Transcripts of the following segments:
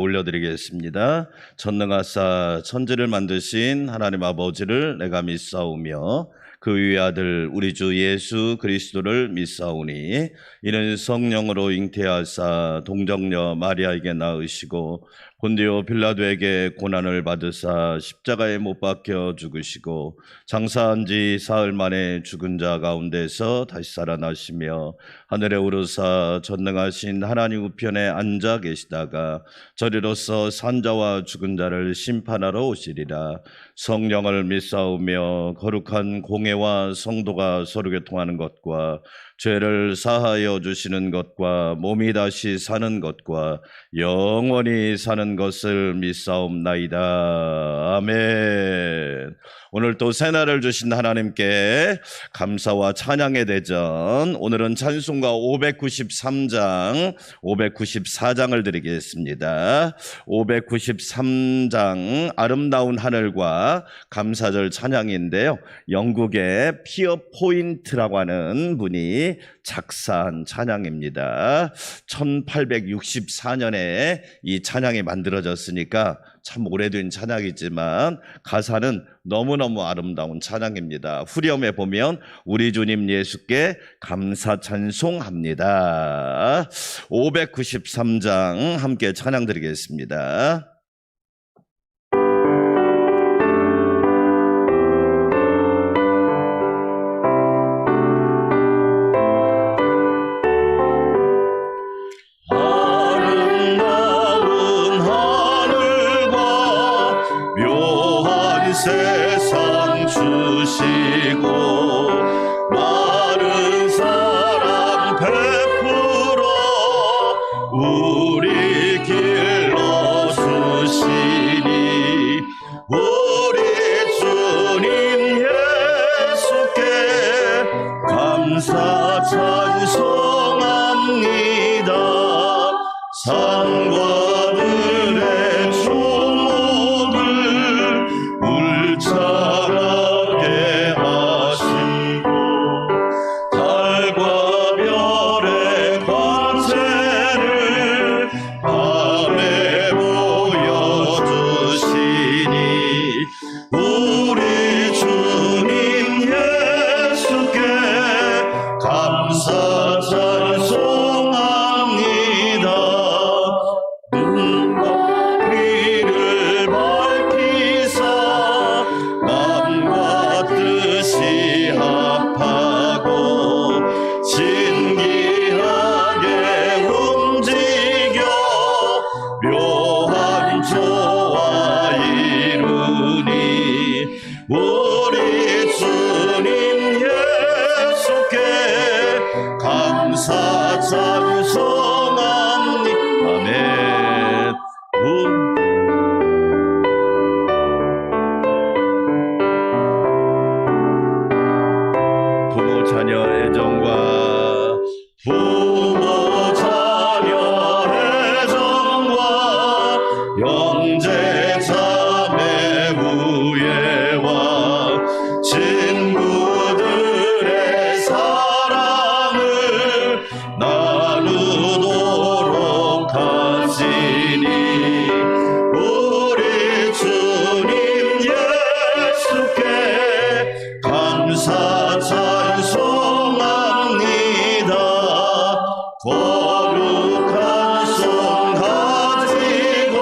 올려드리겠습니다. 전능하사 천지를 만드신 하나님 아버지를 내가 믿사오며 그 위의 아들 우리 주 예수 그리스도를 믿사오니 이는 성령으로 잉태하사 동정녀 마리아에게 낳으시고 본디오 빌라도에게 고난을 받으사 십자가에 못 박혀 죽으시고 장사한 지 사흘 만에 죽은 자 가운데서 다시 살아나시며 하늘에 오르사 전능하신 하나님 우편에 앉아 계시다가 저리로서 산자와 죽은 자를 심판하러 오시리라. 성령을 믿사오며 거룩한 공회와 성도가 서로 교통하는 것과 죄를 사하여 주시는 것과 몸이 다시 사는 것과 영원히 사는 것을 믿사옵나이다. 아멘. 오늘 또 새날을 주신 하나님께 감사와 찬양의 대전, 오늘은 찬송가 593장, 594장을 드리겠습니다. 593장 아름다운 하늘과 감사절 찬양인데요, 영국의 피어 포인트라고 하는 분이 작사한 찬양입니다. 1864년에 이 찬양이 만들어졌으니까 참 오래된 찬양이지만 가사는 너무너무 아름다운 찬양입니다. 후렴에 보면 우리 주님 예수께 감사 찬송합니다. 593장 함께 찬양 드리겠습니다. 세상 주시고 많은 사랑 베풀어 우리 길러 주시니 우리 주님 예수께 감사 찬송합니다. 산과 들의 조목을 울창하게 하시고 달과 별의 광채를 밤에 보여주시니 우리 주님 예수께 감사 찬송합니다. 눈과 귀를 밝히사 마음과 뜻이 합하고 신기하게 움직여 묘한 조화 이루니 우리 주님 예수께 감사 찬송합니다. 아멘. 부모 자녀 애정과 부모 자녀 애정과 형제 자매 우애와 친구들의 사랑을 나누도록 하시니 우리 주님 예수께 감사 찬송합니다. 거룩한 손 가지고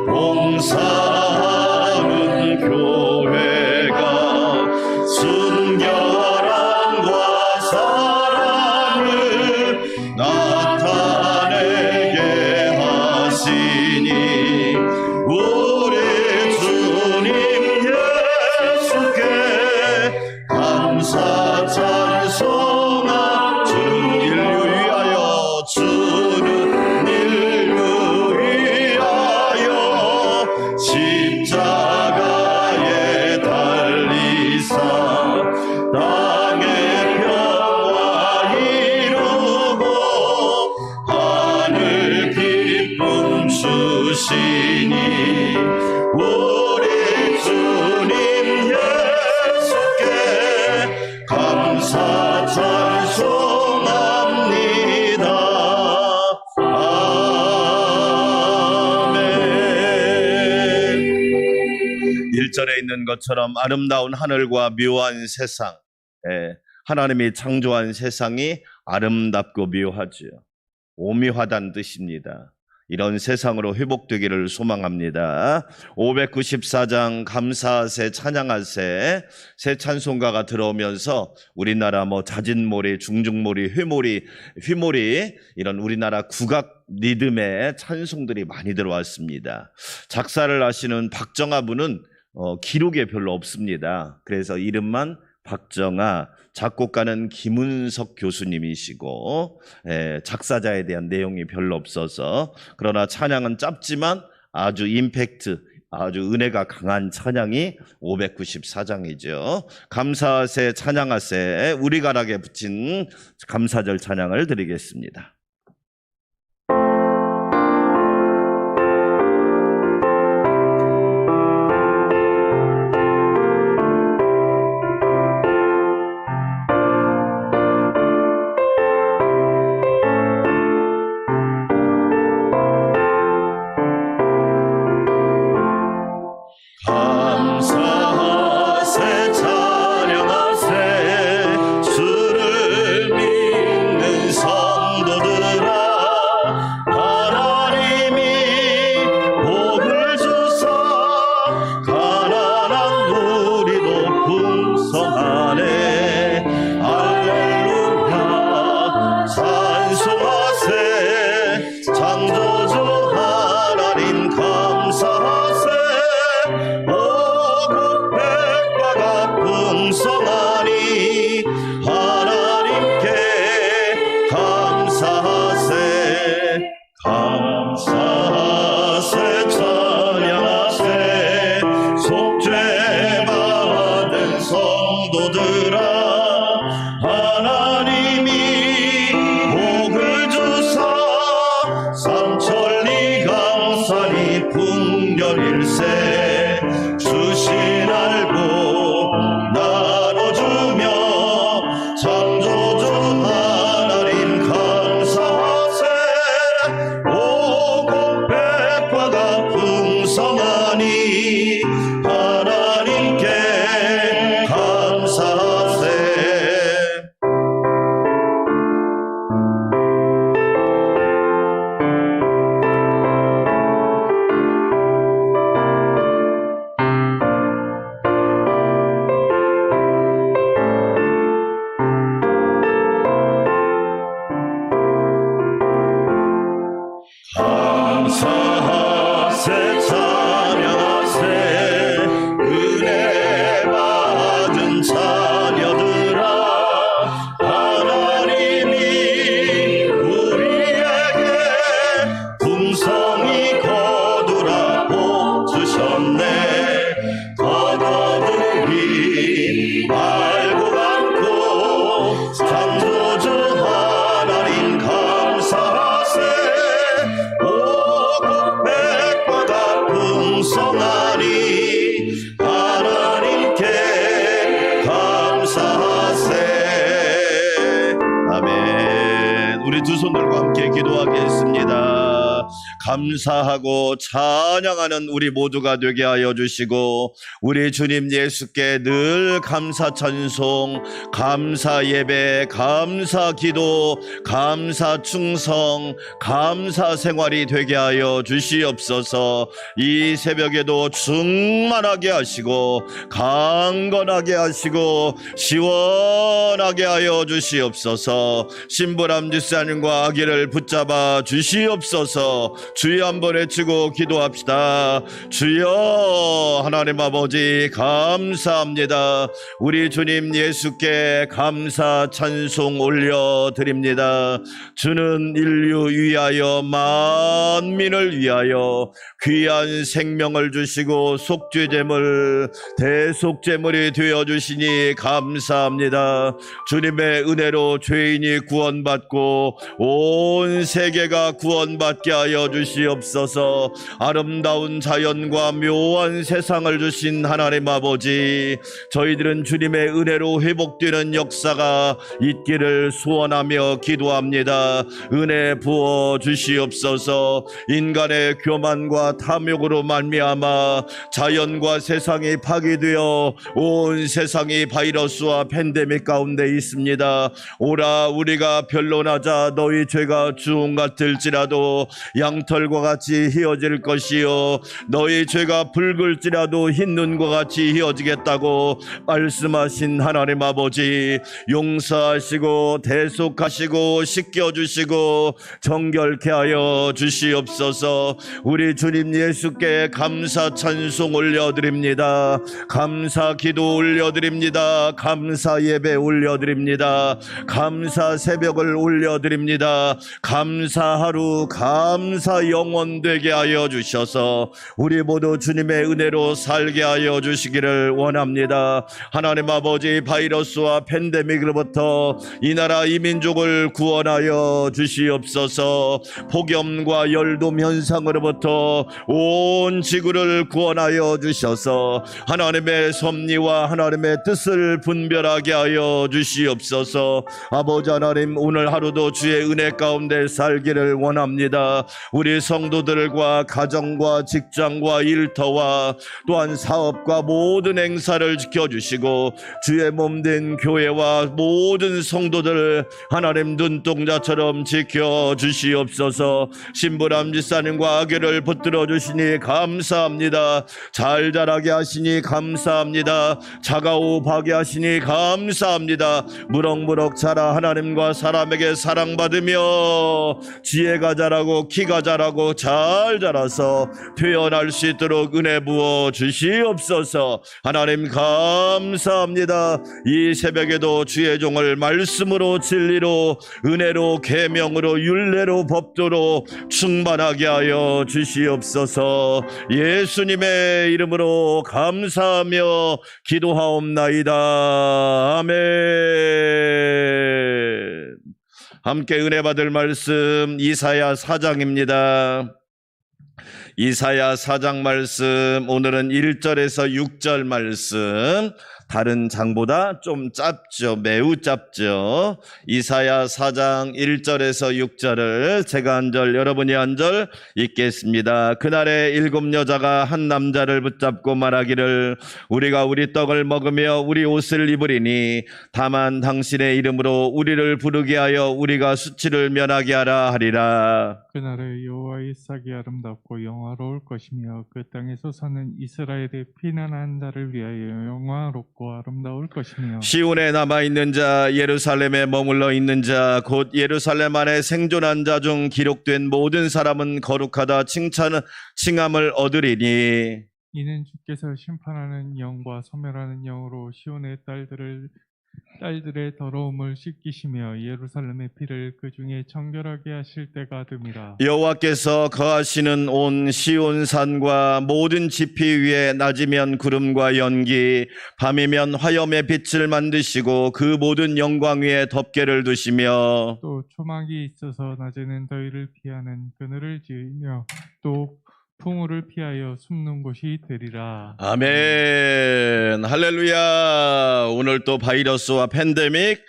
봉사하는 교회가 순결함과 사랑을 나타내게 하시니 우리 주님 예수께 감사 찬송합니다. 주는 인류 위하여 주는 인류 위하여 십자가에 달리사 땅의 평화 이루고 하늘 기쁨 주시니 우리 주님 예수께 감사 찬송합니다. 아멘. 1절에 있는 것처럼 아름다운 하늘과 묘한 세상, 하나님이 창조한 세상이 아름답고 묘하지요. 오묘하다는 뜻입니다. 이런 세상으로 회복되기를 소망합니다. 594장 감사하세 찬양하세 새 찬송가가 들어오면서 우리나라 자진몰이, 중중몰이, 휘몰이 이런 우리나라 국악 리듬의 찬송들이 많이 들어왔습니다. 작사를 하시는 박정아 분은 기록에 별로 없습니다. 그래서 이름만 박정아, 작곡가는 김은석 교수님이시고 작사자에 대한 내용이 별로 없어서, 그러나 찬양은 짧지만 아주 임팩트, 아주 은혜가 강한 찬양이 594장이죠. 감사하세 찬양하세 우리 가락에 붙인 감사절 찬양을 드리겠습니다. 감사하세 찬양하세 주를 믿는 성도들아, 하나님이 복을 주사 가난한 우리도 풍성하네. 할렐루야 찬송하세 창조주 하나님 감사하세. 오곡백과가 풍성하니 하나님께 감사하세. 감사하세 찬양하세 속죄 받은 성도들아, 하나님이 복을 주사 삼천리 강산이 풍년일세 주신 알고 나눠주며 창조주 하나님 감사하세. 오곡백과가 풍성하니 하나님께 감사하세. 감사하세 찬양하세 은혜 받은 자녀들아, 하나님이 우리에게 풍성히 거두라 복 주셨네. 거두기 알고 않고 창조주 하나님 감사하세. 오곡백과가 풍성하니 하나님께 감사하세. 아멘. 우리 두 손 들고 함께 기도하겠습니다. 감사하고 찬양하는 우리 모두가 되게 하여 주시고, 우리 주님 예수께 늘 감사 찬송, 감사 예배, 감사 기도, 감사 충성, 감사 생활이 되게 하여 주시옵소서. 이 새벽에도 충만하게 하시고 강건하게 하시고 시원하게 하여 주시옵소서. 신부람 집사님과 아기를 붙잡아 주시옵소서. 주여 한번 외치고 기도합시다. 주여 하나님 아버지 감사합니다. 우리 주님 예수께 감사 찬송 올려드립니다. 주는 인류 위하여 만민을 위하여 귀한 생명을 주시고 속죄제물 대속제물이 되어주시니 감사합니다. 주님의 은혜로 죄인이 구원받고 온 세계가 구원받게 하여 주시옵소서. 주시옵소서. 아름다운 자연과 묘한 세상을 주신 하나님 아버지, 저희들은 주님의 은혜로 회복되는 역사가 있기를 소원하며 기도합니다. 은혜 부어 주시옵소서. 인간의 교만과 탐욕으로 말미암아 자연과 세상이 파괴되어 온 세상이 바이러스와 팬데믹 가운데 있습니다. 오라 우리가 변론하자. 너희 죄가 주홍 같을지라도 양털과 같이 휘어질 것이요 너희 죄가 붉을지라도 흰 눈과 같이 휘어지겠다고 말씀하신 하나님 아버지, 용서하시고 대속하시고 씻겨주시고 정결케 하여 주시옵소서. 우리 주님 예수께 감사 찬송 올려드립니다. 감사 기도 올려드립니다. 감사 예배 올려드립니다. 감사 새벽을 올려드립니다. 감사 하루 감사 영원 되게 하여 주셔서 우리 모두 주님의 은혜로 살게 하여 주시기를 원합니다. 하나님 아버지, 바이러스와 팬데믹으로부터 이 나라 이 민족을 구원하여 주시옵소서. 폭염과 열돔 현상으로부터 온 지구를 구원하여 주셔서 하나님의 섭리와 하나님의 뜻을 분별하게 하여 주시옵소서. 아버지 하나님, 오늘 하루도 주의 은혜 가운데 살기를 원합니다. 우리 성도들과 가정과 직장과 일터와 또한 사업과 모든 행사를 지켜주시고 주의 몸된 교회와 모든 성도들을 하나님 눈동자처럼 지켜주시옵소서. 신부람 지사님과 아기를 붙들어 주시니 감사합니다. 잘 자라게 하시니 감사합니다. 자가호흡하게 하시니 감사합니다. 무럭무럭 자라 하나님과 사람에게 사랑받으며 지혜가 자라고 키가 자라고 잘 자라서 표현할 수 있도록 은혜 부어 주시옵소서. 하나님 감사합니다. 이 새벽에도 주의 종을 말씀으로 진리로 은혜로 계명으로 율례로 법도로 충만하게 하여 주시옵소서. 예수님의 이름으로 감사하며 기도하옵나이다. 아멘. 함께 은혜 받을 말씀 이사야 4장입니다. 이사야 4장 말씀, 오늘은 1절에서 6절 말씀. 다른 장보다 좀 짧죠. 매우 짧죠. 이사야 4장 1절에서 6절을 제가 한 절, 여러분이 한 절 읽겠습니다. 그날에 7 여자가 한 남자를 붙잡고 말하기를 우리가 우리 떡을 먹으며 우리 옷을 입으리니 다만 당신의 이름으로 우리를 부르게 하여 우리가 수치를 면하게 하라 하리라. 그날에 여호와의 싹이 아름답고 영화로울 것이며 그 땅에서 사는 이스라엘의 피난한 자를 위하여 영화롭고 아름다울 것이며 시온에 남아있는 자, 예루살렘에 머물러 있는 자, 곧 예루살렘 안에 생존한 자 중 기록된 모든 사람은 거룩하다 칭함을 얻으리니 이는 주께서 심판하는 영과 소멸하는 영으로 시온의 딸들의 더러움을 씻기시며 예루살렘의 피를 그 중에 정결하게 하실 때가 됨이라. 여호와께서 거하시는 온 시온산과 모든 지피 위에 낮이면 구름과 연기, 밤이면 화염의 빛을 만드시고 그 모든 영광 위에 덮개를 두시며 또 초막이 있어서 낮에는 더위를 피하는 그늘을 지으며 또 풍우를 피하여 숨는 곳이 되리라. 아멘. 할렐루야. 오늘 또 바이러스와 팬데믹,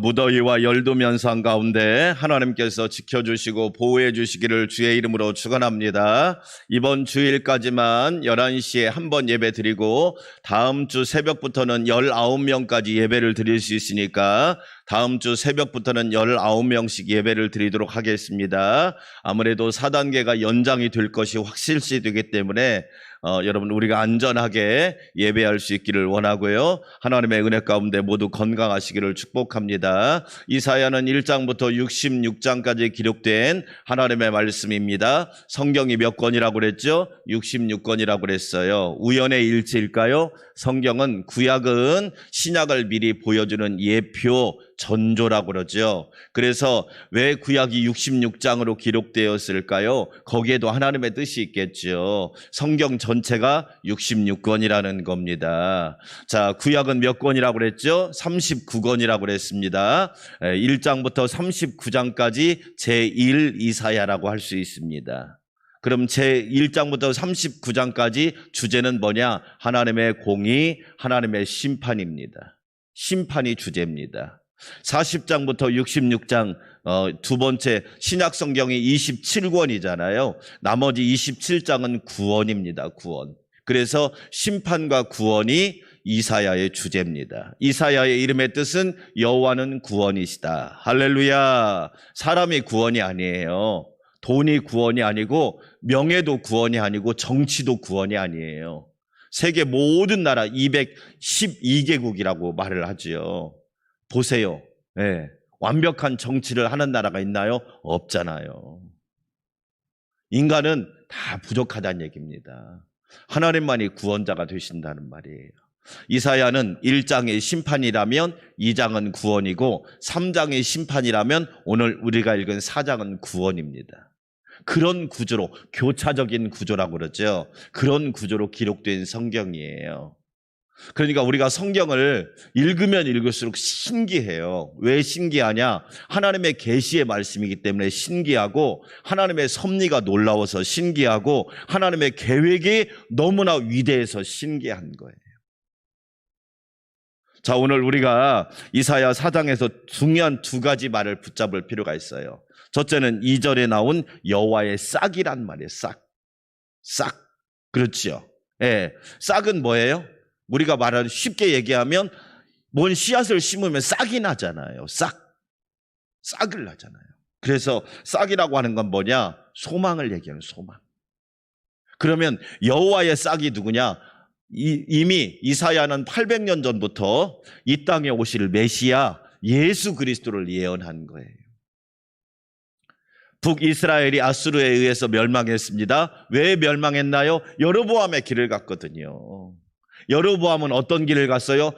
무더위와 열돔 현상 가운데 하나님께서 지켜주시고 보호해 주시기를 주의 이름으로 축원합니다. 이번 주일까지만 11시에 한 번 예배 드리고 다음 주 새벽부터는 19명까지 예배를 드릴 수 있으니까 다음 주 새벽부터는 19명씩 예배를 드리도록 하겠습니다. 아무래도 4단계가 연장이 될 것이 확실시 되기 때문에 여러분 우리가 안전하게 예배할 수 있기를 원하고요. 하나님의 은혜 가운데 모두 건강하시기를 축복합니다. 이사야는 1장부터 66장까지 기록된 하나님의 말씀입니다. 성경이 몇 권이라고 그랬죠? 66권이라고 그랬어요. 우연의 일치일까요? 성경은 구약은 신약을 미리 보여주는 예표, 전조라고 그러죠. 그래서 왜 구약이 66장으로 기록되었을까요? 거기에도 하나님의 뜻이 있겠죠. 성경 전체가 66권이라는 겁니다. 자, 구약은 몇 권이라고 그랬죠? 39권이라고 그랬습니다. 1장부터 39장까지 제1 이사야라고 할 수 있습니다. 그럼 제 1장부터 39장까지 주제는 뭐냐? 하나님의 공의, 하나님의 심판입니다. 심판이 주제입니다. 40장부터 66장 두 번째 신약 성경이 27권이잖아요. 나머지 27장은 구원입니다. 구원. 그래서 심판과 구원이 이사야의 주제입니다. 이사야의 이름의 뜻은 여호와는 구원이시다. 할렐루야. 사람이 구원이 아니에요. 돈이 구원이 아니고 명예도 구원이 아니고 정치도 구원이 아니에요. 세계 모든 나라 212개국이라고 말을 하지요. 보세요. 네. 완벽한 정치를 하는 나라가 있나요? 없잖아요. 인간은 다 부족하다는 얘기입니다. 하나님만이 구원자가 되신다는 말이에요. 이사야는 1장의 심판이라면 2장은 구원이고 3장의 심판이라면 오늘 우리가 읽은 4장은 구원입니다. 그런 구조로, 교차적인 구조라고 그러죠. 그런 구조로 기록된 성경이에요. 그러니까 우리가 성경을 읽으면 읽을수록 신기해요. 왜 신기하냐? 하나님의 계시의 말씀이기 때문에 신기하고, 하나님의 섭리가 놀라워서 신기하고, 하나님의 계획이 너무나 위대해서 신기한 거예요. 자, 오늘 우리가 이사야 4장에서 중요한 두 가지 말을 붙잡을 필요가 있어요. 첫째는 2절에 나온 여호와의 싹이란 말이에요. 싹. 그렇죠. 예. 싹은 뭐예요? 우리가 말하는 쉽게 얘기하면 뭔 씨앗을 심으면 싹이 나잖아요. 싹을 나잖아요. 그래서 싹이라고 하는 건 뭐냐? 소망을 얘기하는 소망. 그러면 여호와의 싹이 누구냐? 이미 이사야는 800년 전부터 이 땅에 오실 메시아 예수 그리스도를 예언한 거예요. 북이스라엘이 아수르에 의해서 멸망했습니다. 왜 멸망했나요? 여로보암의 길을 갔거든요. 여로보암은 어떤 길을 갔어요?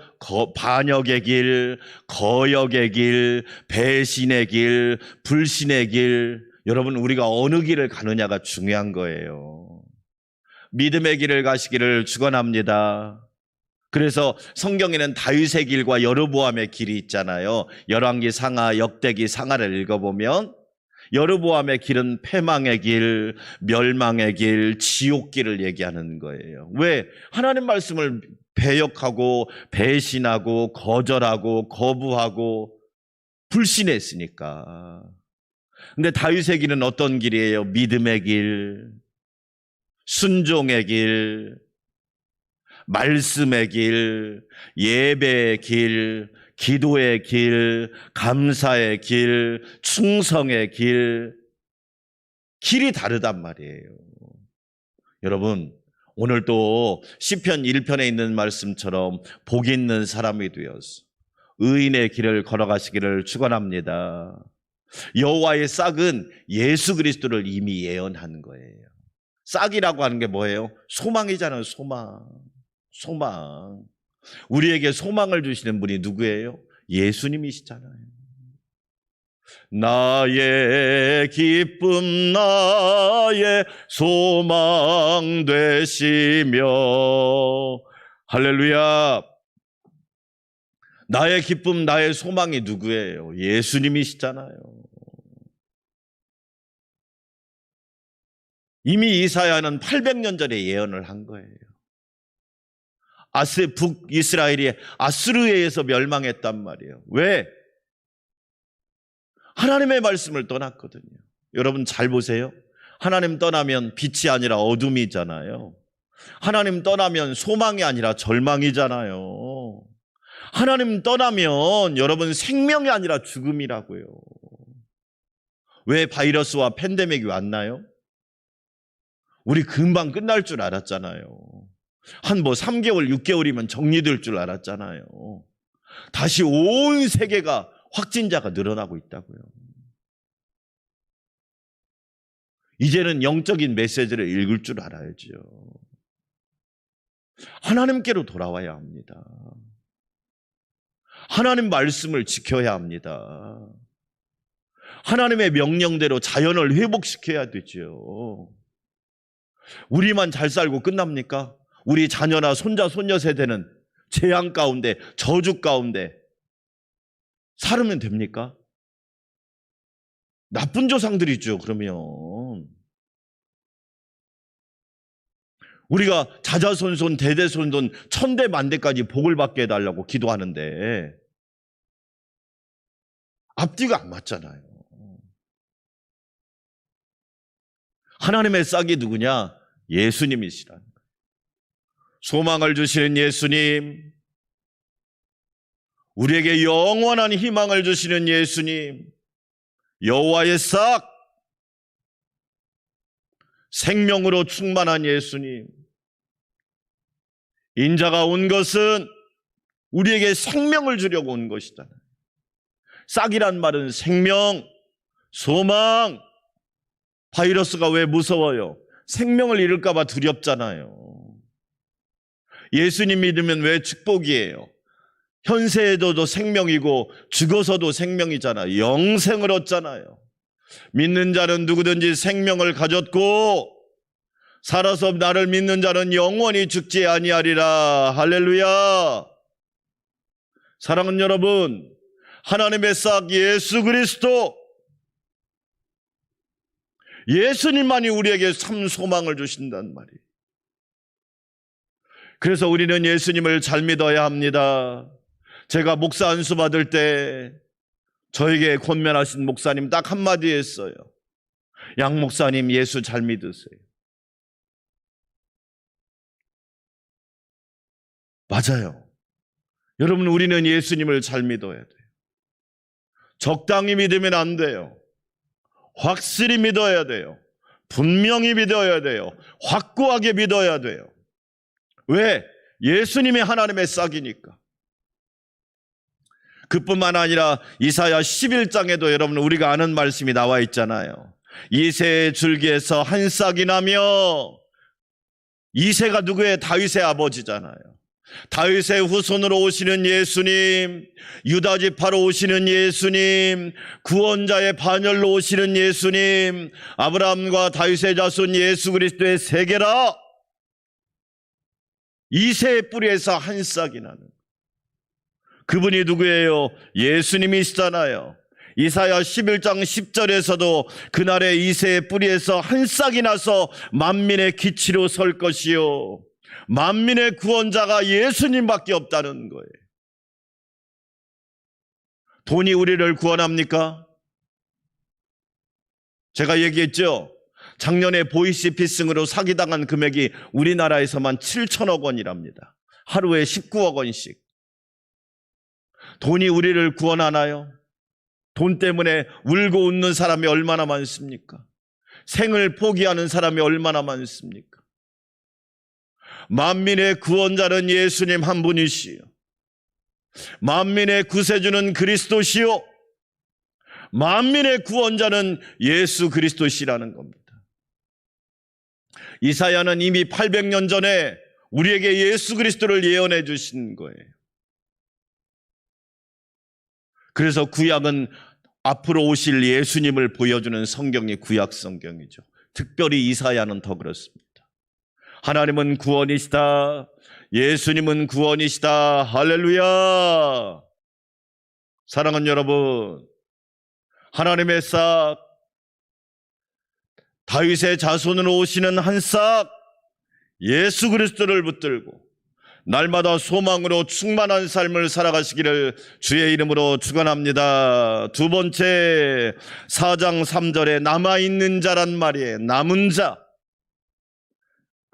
반역의 길, 거역의 길, 배신의 길, 불신의 길. 여러분, 우리가 어느 길을 가느냐가 중요한 거예요. 믿음의 길을 가시기를 축원합니다. 그래서 성경에는 다윗의 길과 여로보암의 길이 있잖아요. 열왕기 상하, 역대기 상하를 읽어보면 여로보암의 길은 패망의 길, 멸망의 길, 지옥길을 얘기하는 거예요. 왜? 하나님 말씀을 배역하고 배신하고 거절하고 거부하고 불신했으니까. 근데 다윗의 길은 어떤 길이에요? 믿음의 길, 순종의 길, 말씀의 길, 예배의 길, 기도의 길, 감사의 길, 충성의 길, 길이 다르단 말이에요. 여러분, 오늘도 시편 1편에 있는 말씀처럼 복 있는 사람이 되어서 의인의 길을 걸어가시기를 축원합니다. 여호와의 싹은 예수 그리스도를 이미 예언한 거예요. 싹이라고 하는 게 뭐예요? 소망이잖아요. 소망. 우리에게 소망을 주시는 분이 누구예요? 예수님이시잖아요. 나의 기쁨, 나의 소망 되시며, 할렐루야. 나의 기쁨, 나의 소망이 누구예요? 예수님이시잖아요. 이미 이사야는 800년 전에 예언을 한 거예요. 북이스라엘이 아수르에 의해서 멸망했단 말이에요. 왜? 하나님의 말씀을 떠났거든요. 여러분 잘 보세요. 하나님 떠나면 빛이 아니라 어둠이잖아요. 하나님 떠나면 소망이 아니라 절망이잖아요. 하나님 떠나면 여러분 생명이 아니라 죽음이라고요. 왜 바이러스와 팬데믹이 왔나요? 우리 금방 끝날 줄 알았잖아요. 한 3개월, 6개월이면 정리될 줄 알았잖아요. 다시 온 세계가 확진자가 늘어나고 있다고요. 이제는 영적인 메시지를 읽을 줄 알아야죠. 하나님께로 돌아와야 합니다. 하나님 말씀을 지켜야 합니다. 하나님의 명령대로 자연을 회복시켜야 되죠. 우리만 잘 살고 끝납니까? 우리 자녀나 손자, 손녀 세대는 재앙 가운데, 저주 가운데 살으면 됩니까? 나쁜 조상들이죠, 그러면. 우리가 자자손손 대대손손 천대 만대까지 복을 받게 해달라고 기도하는데 앞뒤가 안 맞잖아요. 하나님의 싹이 누구냐? 예수님이시라는 거예요. 소망을 주시는 예수님, 우리에게 영원한 희망을 주시는 예수님, 여호와의 싹, 생명으로 충만한 예수님. 인자가 온 것은 우리에게 생명을 주려고 온 것이잖아요. 싹이란 말은 생명, 소망. 바이러스가 왜 무서워요? 생명을 잃을까 봐 두렵잖아요. 예수님 믿으면 왜 축복이에요? 현세에도 생명이고 죽어서도 생명이잖아요. 영생을 얻잖아요. 믿는 자는 누구든지 생명을 가졌고 살아서 나를 믿는 자는 영원히 죽지 아니하리라. 할렐루야. 사랑하는 여러분, 하나님의 싹 예수 그리스도, 예수님만이 우리에게 참 소망을 주신단 말이에요. 그래서 우리는 예수님을 잘 믿어야 합니다. 제가 목사 안수 받을 때 저에게 권면하신 목사님 딱 한마디 했어요. 양 목사님, 예수 잘 믿으세요. 맞아요. 여러분, 우리는 예수님을 잘 믿어야 돼요. 적당히 믿으면 안 돼요. 확실히 믿어야 돼요. 분명히 믿어야 돼요. 확고하게 믿어야 돼요. 왜? 예수님이 하나님의 싹이니까. 그뿐만 아니라 이사야 11장에도 여러분 우리가 아는 말씀이 나와 있잖아요. 이새의 줄기에서 한 싹이 나며, 이새가 누구의? 다윗의 아버지잖아요. 다윗의 후손으로 오시는 예수님, 유다 지파로 오시는 예수님, 구원자의 반열로 오시는 예수님, 아브라함과 다윗의 자손 예수 그리스도의 세계라. 이새의 뿌리에서 한 싹이 나는, 그분이 누구예요? 예수님이시잖아요. 이사야 11장 10절에서도 그날의 이새의 뿌리에서 한 싹이 나서 만민의 기치로 설 것이요, 만민의 구원자가 예수님밖에 없다는 거예요. 돈이 우리를 구원합니까? 제가 얘기했죠. 작년에 보이시피싱으로 사기당한 금액이 우리나라에서만 7천억 원이랍니다. 하루에 19억 원씩. 돈이 우리를 구원하나요? 돈 때문에 울고 웃는 사람이 얼마나 많습니까? 생을 포기하는 사람이 얼마나 많습니까? 만민의 구원자는 예수님 한 분이시요, 만민의 구세주는 그리스도시요, 만민의 구원자는 예수 그리스도시라는 겁니다. 이사야는 이미 800년 전에 우리에게 예수 그리스도를 예언해 주신 거예요. 그래서 구약은 앞으로 오실 예수님을 보여주는 성경이 구약 성경이죠. 특별히 이사야는 더 그렇습니다. 하나님은 구원이시다. 예수님은 구원이시다. 할렐루야. 사랑하는 여러분, 하나님의 싹, 다윗의 자손으로 오시는 한 싹, 예수 그리스도를 붙들고 날마다 소망으로 충만한 삶을 살아가시기를 주의 이름으로 축원합니다. 두 번째, 4장 3절에 남아있는 자란 말이에요. 남은 자.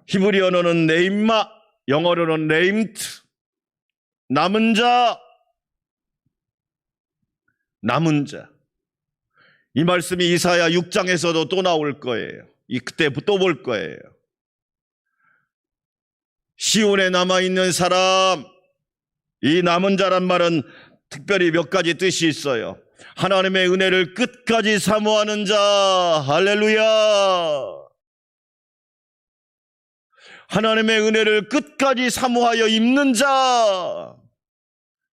히브리어로는 네임마, 영어로는 네임트. 남은 자, 남은 자. 이 말씀이 이사야 6장에서도 또 나올 거예요. 그때 또 볼 거예요. 시온에 남아있는 사람, 이 남은 자란 말은 특별히 몇 가지 뜻이 있어요. 하나님의 은혜를 끝까지 사모하는 자, 할렐루야. 하나님의 은혜를 끝까지 사모하여 입는 자.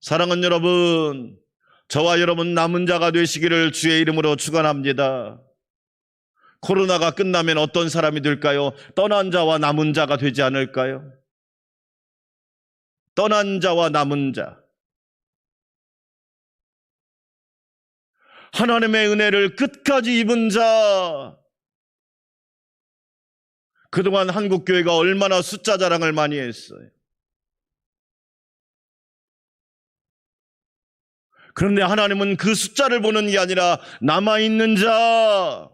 사랑하는 여러분, 저와 여러분 남은 자가 되시기를 주의 이름으로 축원합니다. 코로나가 끝나면 어떤 사람이 될까요? 떠난 자와 남은 자가 되지 않을까요? 떠난 자와 남은 자. 하나님의 은혜를 끝까지 입은 자. 그동안 한국교회가 얼마나 숫자 자랑을 많이 했어요. 그런데 하나님은 그 숫자를 보는 게 아니라 남아있는 자,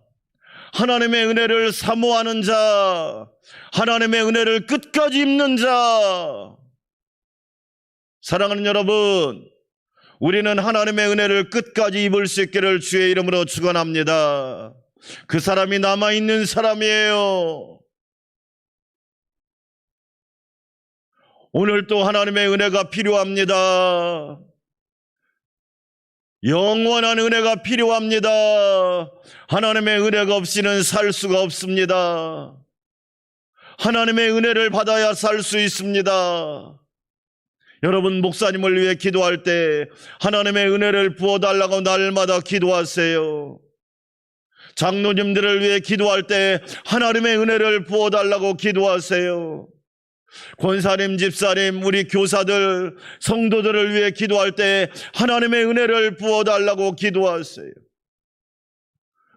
하나님의 은혜를 사모하는 자, 하나님의 은혜를 끝까지 입는 자. 사랑하는 여러분, 우리는 하나님의 은혜를 끝까지 입을 수 있기를 주의 이름으로 축원합니다. 그 사람이 남아있는 사람이에요. 오늘 또 하나님의 은혜가 필요합니다. 영원한 은혜가 필요합니다. 하나님의 은혜가 없이는 살 수가 없습니다. 하나님의 은혜를 받아야 살 수 있습니다. 여러분, 목사님을 위해 기도할 때 하나님의 은혜를 부어달라고 날마다 기도하세요. 장로님들을 위해 기도할 때 하나님의 은혜를 부어달라고 기도하세요. 권사님, 집사님, 우리 교사들, 성도들을 위해 기도할 때 하나님의 은혜를 부어달라고 기도하세요.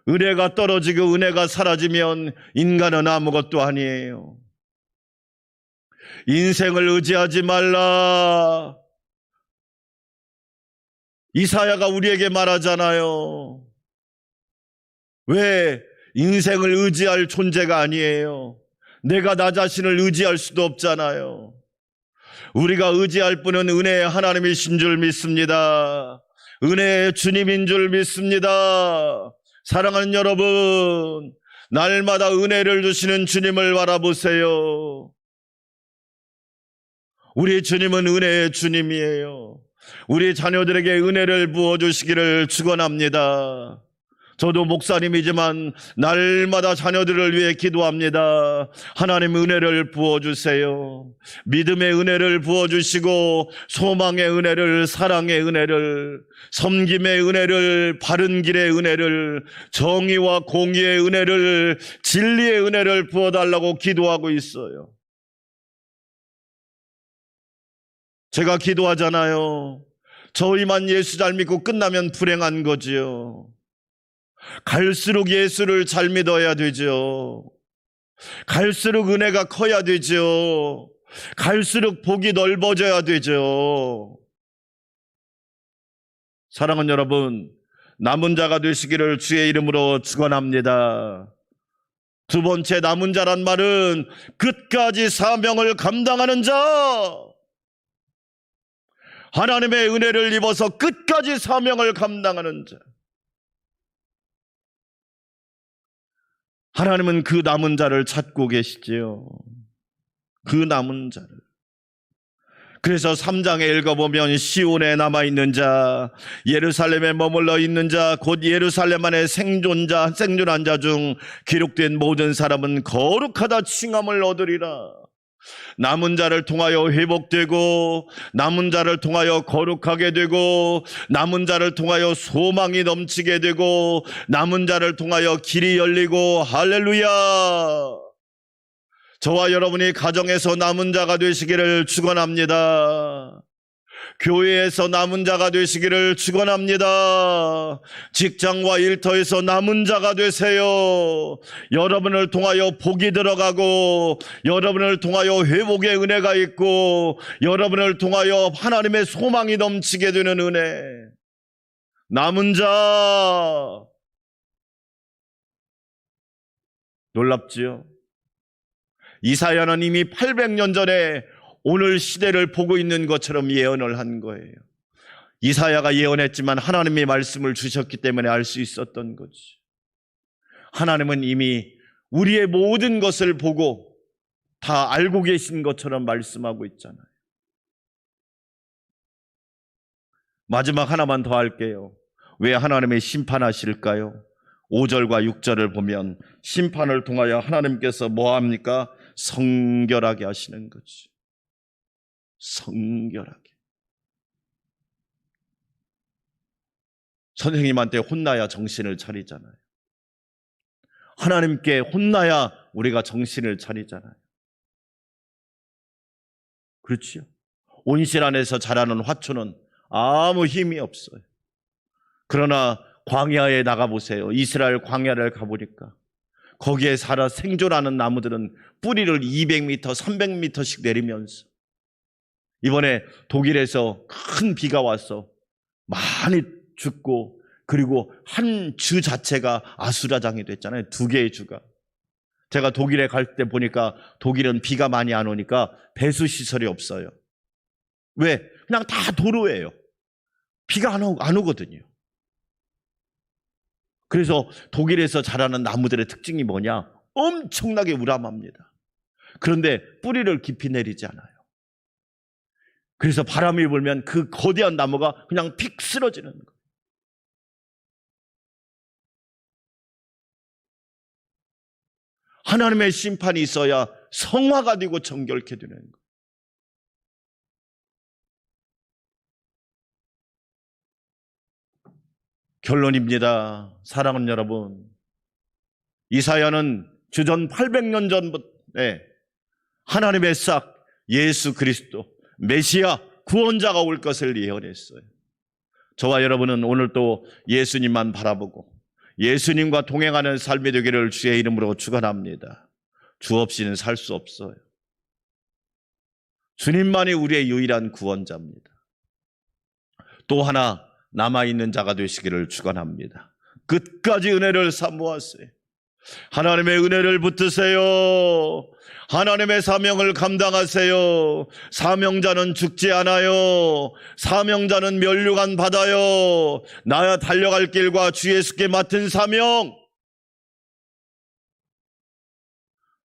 은혜가 떨어지고 은혜가 사라지면 인간은 아무것도 아니에요. 인생을 의지하지 말라. 이사야가 우리에게 말하잖아요. 왜? 인생을 의지할 존재가 아니에요. 내가 나 자신을 의지할 수도 없잖아요. 우리가 의지할 분은 은혜의 하나님이신 줄 믿습니다. 은혜의 주님인 줄 믿습니다. 사랑하는 여러분, 날마다 은혜를 주시는 주님을 바라보세요. 우리 주님은 은혜의 주님이에요. 우리 자녀들에게 은혜를 부어주시기를 축원합니다. 저도 목사님이지만 날마다 자녀들을 위해 기도합니다. 하나님 은혜를 부어주세요. 믿음의 은혜를 부어주시고 소망의 은혜를, 사랑의 은혜를, 섬김의 은혜를, 바른 길의 은혜를, 정의와 공의의 은혜를, 진리의 은혜를 부어달라고 기도하고 있어요. 제가 기도하잖아요. 저희만 예수 잘 믿고 끝나면 불행한 거지요. 갈수록 예수를 잘 믿어야 되죠. 갈수록 은혜가 커야 되죠. 갈수록 복이 넓어져야 되죠. 사랑하는 여러분, 남은 자가 되시기를 주의 이름으로 축원합니다. 두 번째, 남은 자란 말은 끝까지 사명을 감당하는 자. 하나님의 은혜를 입어서 끝까지 사명을 감당하는 자. 하나님은 그 남은 자를 찾고 계시지요. 그 남은 자를. 그래서 3장에 읽어보면 시온에 남아있는 자, 예루살렘에 머물러 있는 자, 곧 예루살렘 안에 생존한 자 중 기록된 모든 사람은 거룩하다 칭함을 얻으리라. 남은 자를 통하여 회복되고, 남은 자를 통하여 거룩하게 되고, 남은 자를 통하여 소망이 넘치게 되고, 남은 자를 통하여 길이 열리고, 할렐루야! 저와 여러분이 가정에서 남은 자가 되시기를 축원합니다. 교회에서 남은 자가 되시기를 축원합니다. 직장과 일터에서 남은 자가 되세요. 여러분을 통하여 복이 들어가고, 여러분을 통하여 회복의 은혜가 있고, 여러분을 통하여 하나님의 소망이 넘치게 되는 은혜. 남은 자. 놀랍지요? 이사야는 이미 800년 전에 오늘 시대를 보고 있는 것처럼 예언을 한 거예요. 이사야가 예언했지만 하나님의 말씀을 주셨기 때문에 알 수 있었던 거지. 하나님은 이미 우리의 모든 것을 보고 다 알고 계신 것처럼 말씀하고 있잖아요. 마지막 하나만 더 할게요. 왜 하나님이 심판하실까요? 5절과 6절을 보면 심판을 통하여 하나님께서 뭐합니까? 성결하게 하시는 거지. 성결하게. 선생님한테 혼나야 정신을 차리잖아요. 하나님께 혼나야 우리가 정신을 차리잖아요. 그렇죠? 온실 안에서 자라는 화초는 아무 힘이 없어요. 그러나 광야에 나가보세요. 이스라엘 광야를 가보니까 거기에 살아 생존하는 나무들은 뿌리를 200m, 300m씩 내리면서 이번에 독일에서 큰 비가 와서 많이 죽고 그리고 한 주 자체가 아수라장이 됐잖아요. 2개의 주가. 제가 독일에 갈 때 보니까 독일은 비가 많이 안 오니까 배수 시설이 없어요. 왜? 그냥 다 도로예요. 비가 안 오거든요. 그래서 독일에서 자라는 나무들의 특징이 뭐냐? 엄청나게 우람합니다. 그런데 뿌리를 깊이 내리지 않아요. 그래서 바람이 불면 그 거대한 나무가 그냥 픽 쓰러지는 거예요. 하나님의 심판이 있어야 성화가 되고 정결케 되는 거예요. 결론입니다. 사랑하는 여러분, 이사야는 주전 800년 전부터 하나님의 싹 예수 그리스도 메시아 구원자가 올 것을 예언했어요. 저와 여러분은 오늘 또 예수님만 바라보고 예수님과 동행하는 삶이 되기를 주의 이름으로 축원합니다. 주 없이는 살 수 없어요. 주님만이 우리의 유일한 구원자입니다. 또 하나 남아있는 자가 되시기를 축원합니다. 끝까지 은혜를 사모하세요. 하나님의 은혜를 붙드세요. 하나님의 사명을 감당하세요. 사명자는 죽지 않아요. 사명자는 면류관 안 받아요. 나야 달려갈 길과 주 예수께 맡은 사명,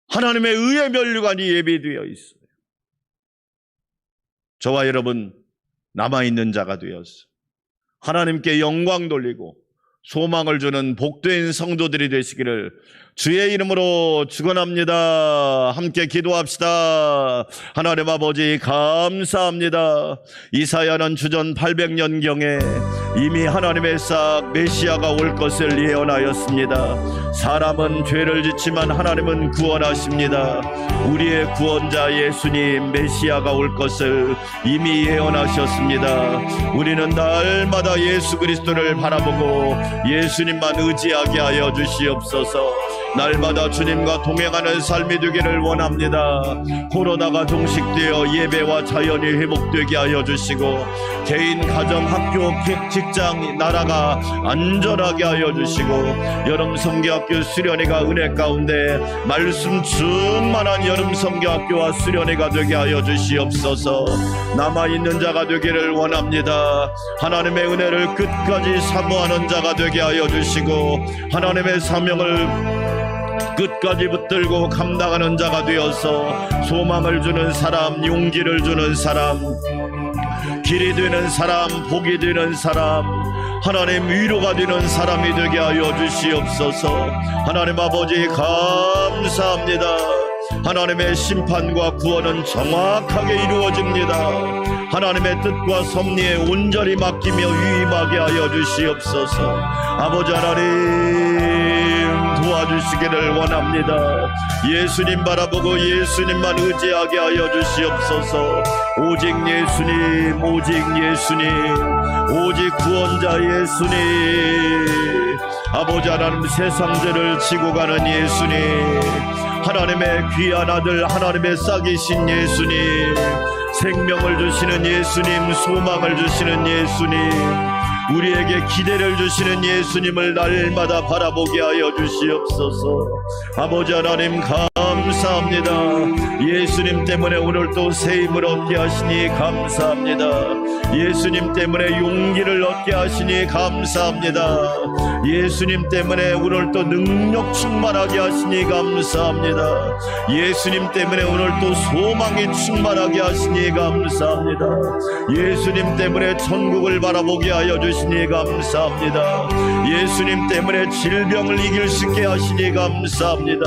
하나님의 의의 면류관이 예비되어 있어요. 저와 여러분 남아있는 자가 되어서 하나님께 영광 돌리고 소망을 주는 복된 성도들이 되시기를 주의 이름으로 축원합니다. 함께 기도합시다. 하나님 아버지 감사합니다. 이사야는 주전 800년경에 이미 하나님의 싹 메시아가 올 것을 예언하였습니다. 사람은 죄를 짓지만 하나님은 구원하십니다. 우리의 구원자 예수님 메시아가 올 것을 이미 예언하셨습니다. 우리는 날마다 예수 그리스도를 바라보고 예수님만 의지하게 하여 주시옵소서. 날마다 주님과 동행하는 삶이 되기를 원합니다. 코로나가 종식되어 예배와 자연이 회복되게 하여 주시고 개인, 가정, 학교, 직장, 나라가 안전하게 하여 주시고 여름 성교학교 수련회가 은혜 가운데 말씀 충만한 여름 성교학교와 수련회가 되게 하여 주시옵소서. 남아있는 자가 되기를 원합니다. 하나님의 은혜를 끝까지 사모하는 자가 되게 하여 주시고 하나님의 사명을 끝까지 붙들고 감당하는 자가 되어서 소망을 주는 사람, 용기를 주는 사람, 길이 되는 사람, 복이 되는 사람, 하나님 위로가 되는 사람이 되게 하여 주시옵소서. 하나님 아버지 감사합니다. 하나님의 심판과 구원은 정확하게 이루어집니다. 하나님의 뜻과 섭리에 온전히 맡기며 유임하게 하여 주시옵소서. 아버지 하나님 도와주시기를 원합니다. 예수님 바라보고 예수님만 의지하게 하여 주시옵소서. 오직 예수님, 오직 예수님, 오직 구원자 예수님. 아버지 하나님 세상 죄를 지고 가는 예수님, 하나님의 귀한 아들, 하나님의 싹이신 예수님, 생명을 주시는 예수님, 소망을 주시는 예수님, 우리에게 기대를 주시는 예수님을 날마다 바라보게 하여 주시옵소서. 아버지 하나님 감사합니다. 예수님 때문에 오늘 또 새 힘을 얻게 하시니 감사합니다. 예수님 때문에 용기를 얻게 하시니 감사합니다. 예수님 때문에 오늘 또 능력 충만하게 하시니 감사합니다. 예수님 때문에 오늘 또 소망이 충만하게 하시니 감사합니다. 예수님 때문에 천국을 바라보게 하여 주시니 감사합니다. 예수님 때문에 질병을 이길 수 있게 하시니 감사합니다.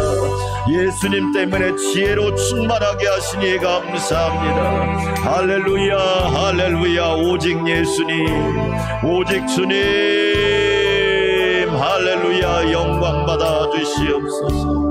예수님 때문에 지혜로 충만하게 하시니 감사합니다. 할렐루야, 할렐루야. 오직 예수님, 오직 주님, 할렐루야. 영광 받아 주시옵소서.